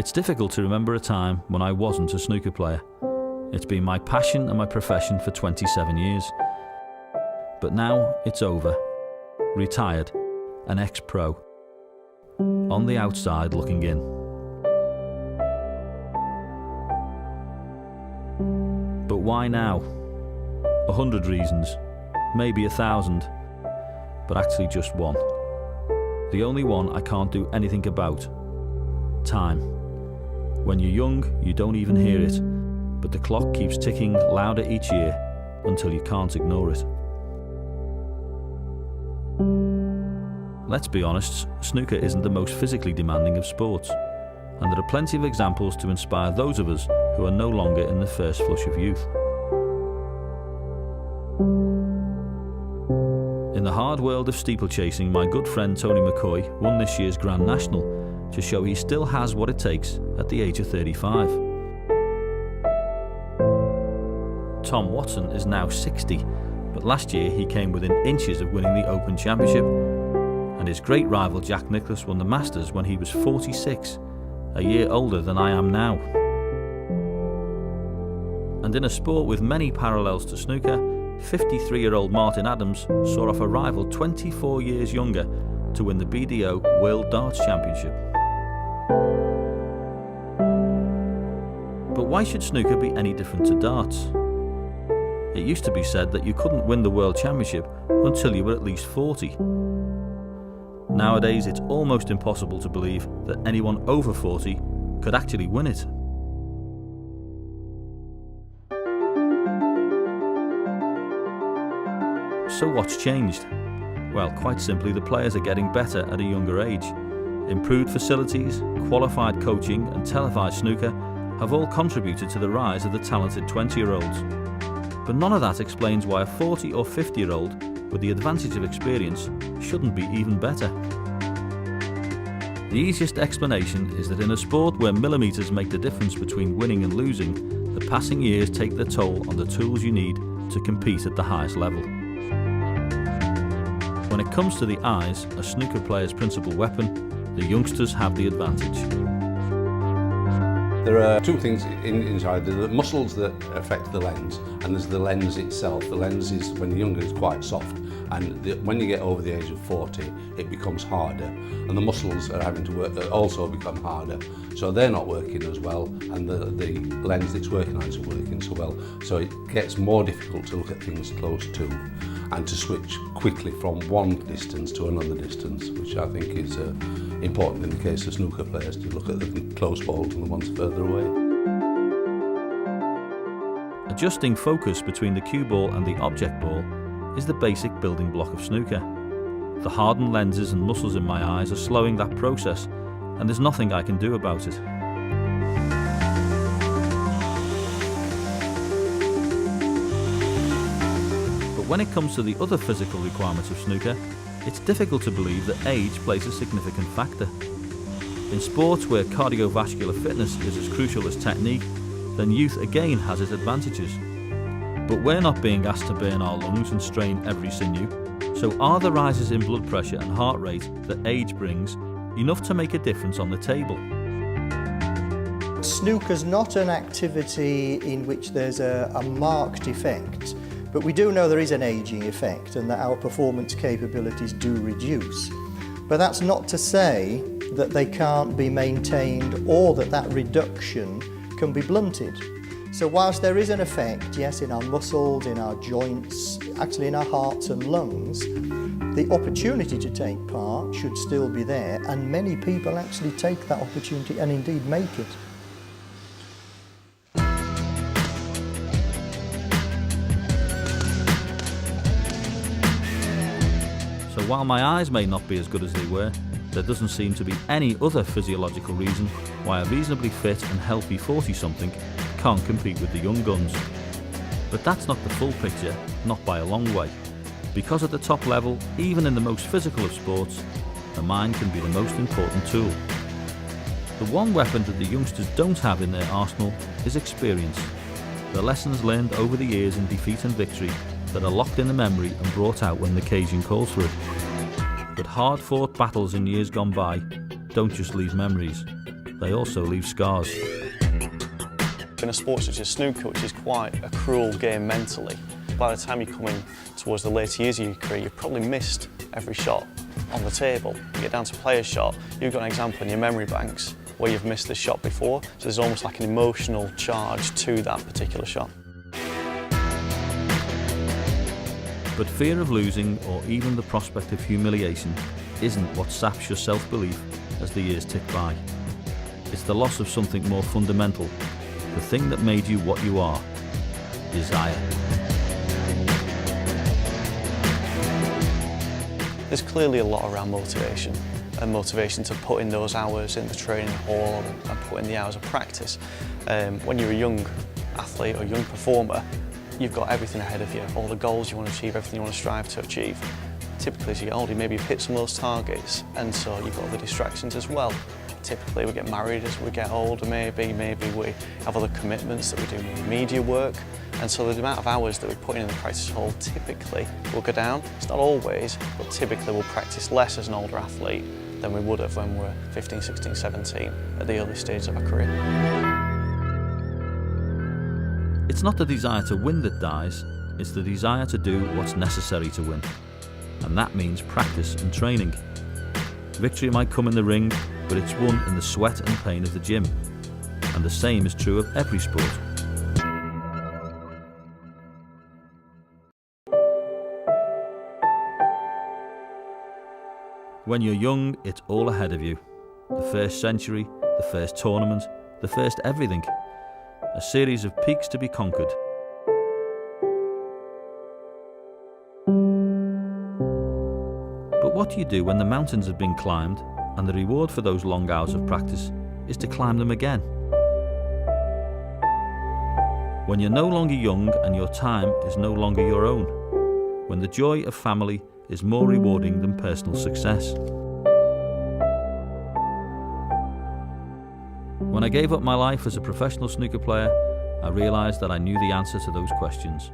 It's difficult to remember a time when I wasn't a snooker player. It's been my passion and my profession for 27 years. But now it's over. Retired, an ex-pro. On the outside looking in. But why now? 100 reasons, maybe 1,000, but actually just one. The only one I can't do anything about. Time. When you're young, you don't even hear it, but the clock keeps ticking louder each year until you can't ignore it. Let's be honest, snooker isn't the most physically demanding of sports, and there are plenty of examples to inspire those of us who are no longer in the first flush of youth. In the hard world of steeplechasing, my good friend Tony MkII won this year's Grand National to show he still has what it takes at the age of 35. Tom Watson is now 60, but last year he came within inches of winning the Open Championship, and his great rival Jack Nicklaus won the Masters when he was 46, a year older than I am now. And in a sport with many parallels to snooker, 53-year-old Martin Adams saw off a rival 24 years younger to win the BDO World Darts Championship. But why should snooker be any different to darts? It used to be said that you couldn't win the World Championship until you were at least 40. Nowadays, it's almost impossible to believe that anyone over 40 could actually win it. So what's changed? Well, quite simply, the players are getting better at a younger age. Improved facilities, qualified coaching and televised snooker have all contributed to the rise of the talented 20-year-olds. But none of that explains why a 40 or 50-year-old with the advantage of experience shouldn't be even better. The easiest explanation is that in a sport where millimetres make the difference between winning and losing, the passing years take their toll on the tools you need to compete at the highest level. When it comes to the eyes, a snooker player's principal weapon, the youngsters have the advantage. There are two things inside. There are the muscles that affect the lens, and there's the lens itself. The lens is, when you're younger, is quite soft, and when you get over the age of 40, it becomes harder, and the muscles are having to work, also become harder. So they're not working as well, and the lens that's working on isn't working so well. So it gets more difficult to look at things close to, and to switch quickly from one distance to another distance, which I think is important in the case of snooker players, to look at the close balls and the ones further away. Adjusting focus between the cue ball and the object ball is the basic building block of snooker. The hardened lenses and muscles in my eyes are slowing that process, and there's nothing I can do about it. But when it comes to the other physical requirements of snooker, it's difficult to believe that age plays a significant factor. In sports where cardiovascular fitness is as crucial as technique, then youth again has its advantages. But we're not being asked to burn our lungs and strain every sinew, so are the rises in blood pressure and heart rate that age brings enough to make a difference on the table? Snooker's not an activity in which there's a marked effect, but we do know there is an ageing effect and that our performance capabilities do reduce. But that's not to say that they can't be maintained or that that reduction can be blunted. So whilst there is an effect, yes, in our muscles, in our joints, actually in our hearts and lungs, the opportunity to take part should still be there, and many people actually take that opportunity and indeed make it. So while my eyes may not be as good as they were, there doesn't seem to be any other physiological reason why a reasonably fit and healthy 40-something can't compete with the young guns. But that's not the full picture, not by a long way. Because at the top level, even in the most physical of sports, the mind can be the most important tool. The one weapon that the youngsters don't have in their arsenal is experience. The lessons learned over the years in defeat and victory that are locked in the memory and brought out when the occasion calls for it. But hard-fought battles in years gone by don't just leave memories. they also leave scars. In a sport such as snooker, which is quite a cruel game mentally, by the time you're coming towards the later years of your career, you've probably missed every shot on the table. You get down to player shot, you've got an example in your memory banks where you've missed this shot before, so there's almost like an emotional charge to that particular shot. But fear of losing, or even the prospect of humiliation, isn't what saps your self-belief as the years tick by. It's the loss of something more fundamental, the thing that made you what you are: desire. There's clearly a lot around motivation, and motivation to put in those hours in the training hall and put in the hours of practice. When you're a young athlete or young performer, you've got everything ahead of you, all the goals you want to achieve, everything you want to strive to achieve. Typically, as you get older, maybe you've hit some of those targets, and so you've got the distractions as well. Typically, we get married as we get older, maybe we have other commitments that we do more media work, and so the amount of hours that we put in the practice hall typically will go down. It's not always, but typically we'll practice less as an older athlete than we would have when we're 15, 16, 17 at the early stages of our career. It's not the desire to win that dies, it's the desire to do what's necessary to win. And that means practice and training. Victory might come in the ring, but it's won in the sweat and pain of the gym. And the same is true of every sport. When you're young, it's all ahead of you. The first century, the first tournament, the first everything. A series of peaks to be conquered. But what do you do when the mountains have been climbed and the reward for those long hours of practice is to climb them again? When you're no longer young and your time is no longer your own. When the joy of family is more rewarding than personal success. When I gave up my life as a professional snooker player, I realised that I knew the answer to those questions.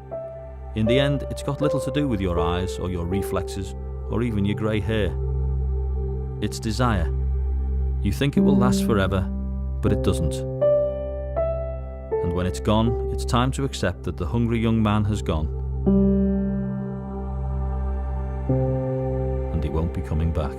In the end, it's got little to do with your eyes or your reflexes or even your grey hair. It's desire. You think it will last forever, but it doesn't. And when it's gone, it's time to accept that the hungry young man has gone. And he won't be coming back.